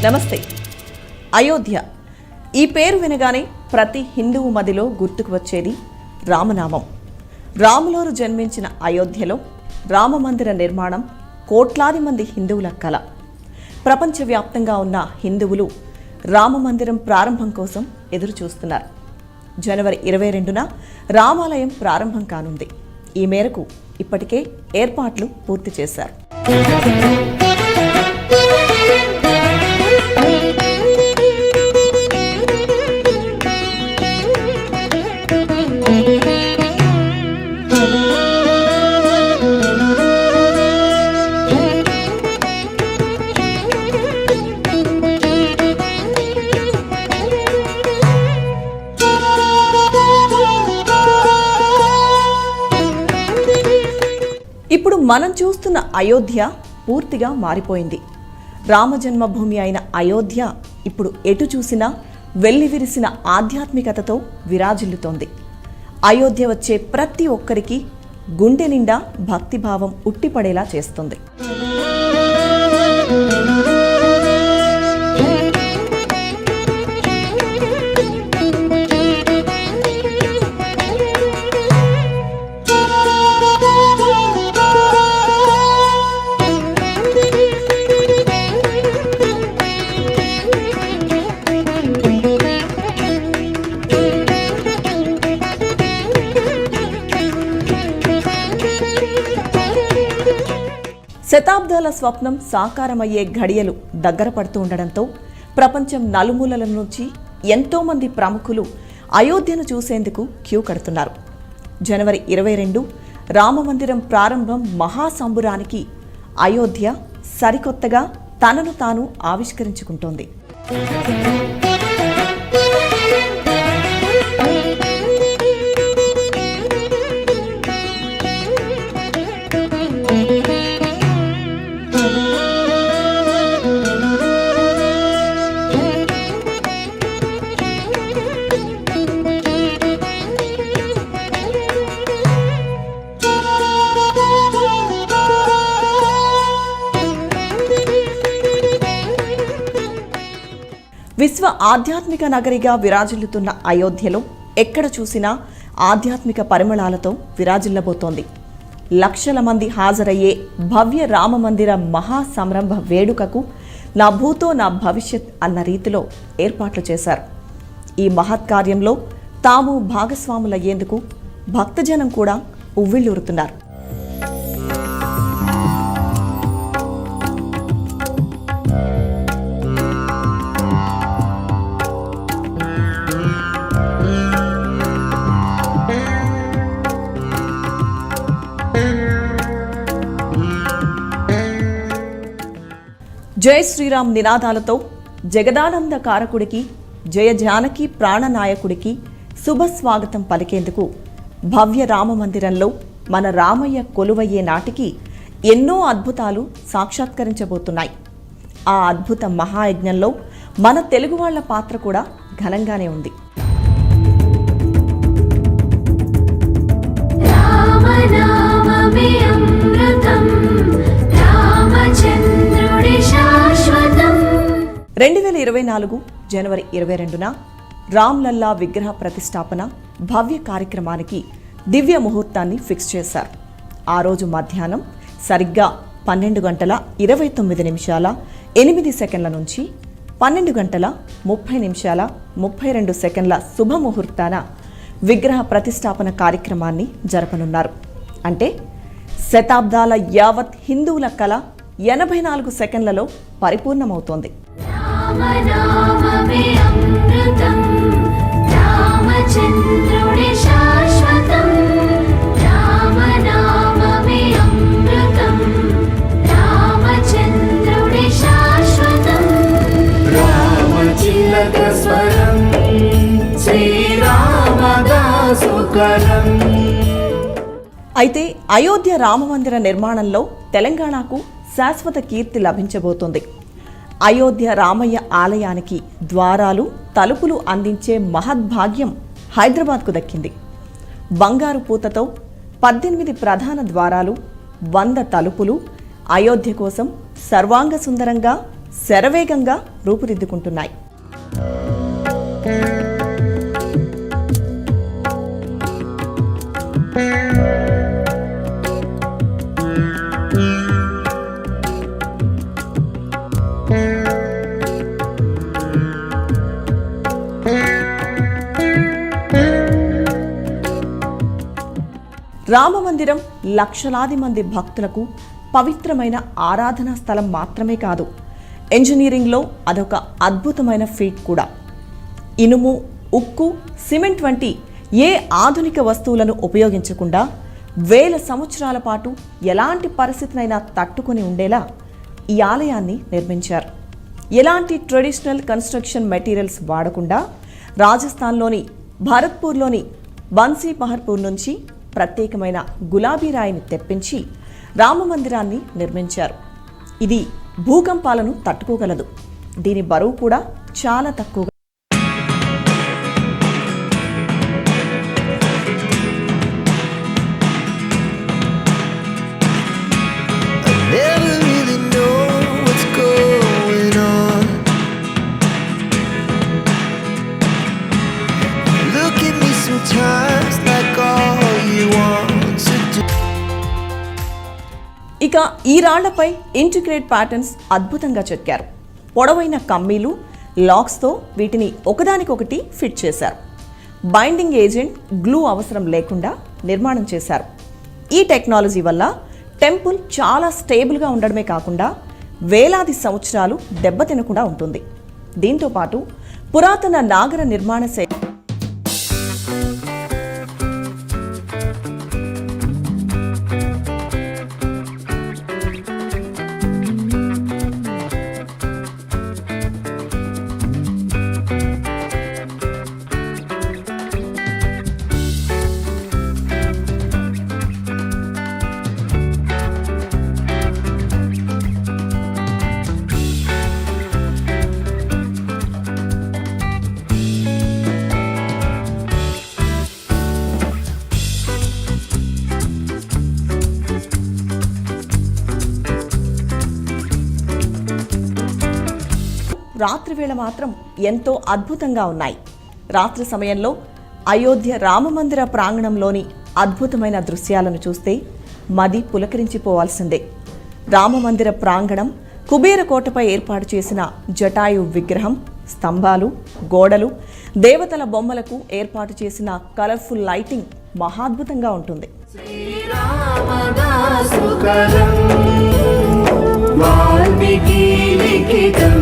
నమస్తే. అయోధ్య ఈ పేరు వినగానే ప్రతి హిందువు మదిలో గుర్తుకు వచ్చేది రామనామం. రాములోరు జన్మించిన అయోధ్యలో రామమందిర నిర్మాణం కోట్లాది మంది హిందువుల కల. ప్రపంచవ్యాప్తంగా ఉన్న హిందువులు రామమందిరం ప్రారంభం కోసం ఎదురు చూస్తున్నారు. జనవరి 22న రామాలయం ప్రారంభం కానుంది. ఈ మేరకు ఇప్పటికే ఏర్పాట్లు పూర్తి చేశారు. ఇప్పుడు మనం చూస్తున్న అయోధ్య పూర్తిగా మారిపోయింది. రామజన్మభూమి అయిన అయోధ్య ఇప్పుడు ఎటు చూసినా వెల్లివిరిసిన ఆధ్యాత్మికతతో విరాజిల్లుతోంది. అయోధ్య వచ్చే ప్రతి ఒక్కరికి గుండె నిండా భక్తిభావం ఉట్టిపడేలా చేస్తుంది. శతాబ్దాల స్వప్నం సాకారమయ్యే ఘడియలు దగ్గర పడుతూ ఉండడంతో ప్రపంచం నలుమూలల నుంచి ఎంతోమంది ప్రముఖులు అయోధ్యను చూసేందుకు క్యూ కడుతున్నారు. జనవరి 22 రామమందిరం ప్రారంభం మహాసంబురానికి అయోధ్య సరికొత్తగా తనను తాను ఆవిష్కరించుకుంటోంది. విశ్వ ఆధ్యాత్మిక నగరిగా విరాజిల్లుతున్న అయోధ్యలో ఎక్కడ చూసినా ఆధ్యాత్మిక పరిమళాలతో విరాజిల్లబోతోంది. లక్షల మంది హాజరయ్యే భవ్య రామమందిర మహాసంరంభ వేడుకకు నా భూతో నా భవిష్యత్ అన్న రీతిలో ఏర్పాట్లు చేశారు. ఈ మహత్కార్యంలో తాము భాగస్వాములయ్యేందుకు భక్తజనం కూడా ఉవ్విళ్ళూరుతున్నారు. జై శ్రీరామ్ నినాదాలతో జగదానంద కారకుడికి, జయ జానకి ప్రాణనాయకుడికి శుభస్వాగతం పలికేందుకు భవ్య రామమందిరంలో మన రామయ్య కొలువయ్యే నాటికి ఎన్నో అద్భుతాలు సాక్షాత్కరించబోతున్నాయి. ఆ అద్భుత మహాయజ్ఞంలో మన తెలుగు వాళ్ల పాత్ర కూడా ఘనంగానే ఉంది. రామనామమే అమృతం, రామచంద్రుడి శాశ్వతం. 2024 జనవరి 22న రామ్లల్లా విగ్రహ ప్రతిష్టాపన భవ్య కార్యక్రమానికి దివ్య ముహూర్తాన్ని ఫిక్స్ చేశారు. ఆ రోజు మధ్యాహ్నం సరిగ్గా 12:29 నుంచి 12:30 శుభముహూర్తాన విగ్రహ ప్రతిష్టాపన కార్యక్రమాన్ని జరపనున్నారు. అంటే శతాబ్దాల యావత్ హిందువుల కళ 84 సెకండ్లలో పరిపూర్ణమవుతోంది. రామనామమే అమృతం, రామచంద్రుడి శాశ్వతం. రామనామమే అమృతం, రామచంద్రుడి శాశ్వతం. రామచిలక స్వరం శ్రీరామదాసుకరం. అయితే అయోధ్య రామమందిర నిర్మాణంలో తెలంగాణకు శాశ్వత కీర్తి లభించబోతోంది. అయోధ్య రామయ్య ఆలయానికి ద్వారాలు, తలుపులు అందించే మహద్భాగ్యం హైదరాబాద్కు దక్కింది. బంగారు పూతతో 18 ప్రధాన ద్వారాలు, 100 తలుపులు అయోధ్య కోసం సర్వాంగ సుందరంగా శరవేగంగా రూపుదిద్దుకుంటున్నాయి. రామమందిరం లక్షలాది మంది భక్తులకు పవిత్రమైన ఆరాధనా స్థలం మాత్రమే కాదు, ఇంజనీరింగ్లో అదొక అద్భుతమైన ఫీట్ కూడా. ఇనుము, ఉక్కు, సిమెంట్ వంటి ఏ ఆధునిక వస్తువులను ఉపయోగించకుండా వేల సంవత్సరాల పాటు ఎలాంటి పరిస్థితినైనా తట్టుకొని ఉండేలా ఈ ఆలయాన్ని నిర్మించారు. ఎలాంటి ట్రెడిషనల్ కన్స్ట్రక్షన్ మెటీరియల్స్ వాడకుండా రాజస్థాన్లోని భరత్పూర్లోని బన్సీపహర్పూర్ నుంచి ప్రత్యేకమైన గులాబీ రాయిని తెప్పించి రామమందిరాన్ని నిర్మించారు. ఇది భూకంపాలను తట్టుకోగలదు. దీని బరువు కూడా చాలా తక్కువ. ఇక ఈ రాళ్లపై ఇంటిగ్రేట్ ప్యాటర్న్స్ అద్భుతంగా చెక్కారు. పొడవైన కమ్మీలు, లాక్స్తో వీటిని ఒకదానికొకటి ఫిట్ చేశారు. బైండింగ్ ఏజెంట్, గ్లూ అవసరం లేకుండా నిర్మాణం చేశారు. ఈ టెక్నాలజీ వల్ల టెంపుల్ చాలా స్టేబుల్గా ఉండడమే కాకుండా వేలాది సంవత్సరాలు దెబ్బతినకుండా ఉంటుంది. దీంతోపాటు పురాతన నాగర నిర్మాణ శైలి రాత్రి వేళ మాత్రం ఎంతో అద్భుతంగా ఉన్నాయి. రాత్రి సమయంలో అయోధ్య రామమందిర ప్రాంగణంలోని అద్భుతమైన దృశ్యాలను చూస్తే మది పులకరించిపోవాల్సిందే. రామమందిర ప్రాంగణం కుబేరకోటపై ఏర్పాటు చేసిన జటాయు విగ్రహం, స్తంభాలు, గోడలు, దేవతల బొమ్మలకు ఏర్పాటు చేసిన కలర్ఫుల్ లైటింగ్ మహాద్భుతంగా ఉంటుంది. వాల్మీకి లిఖితం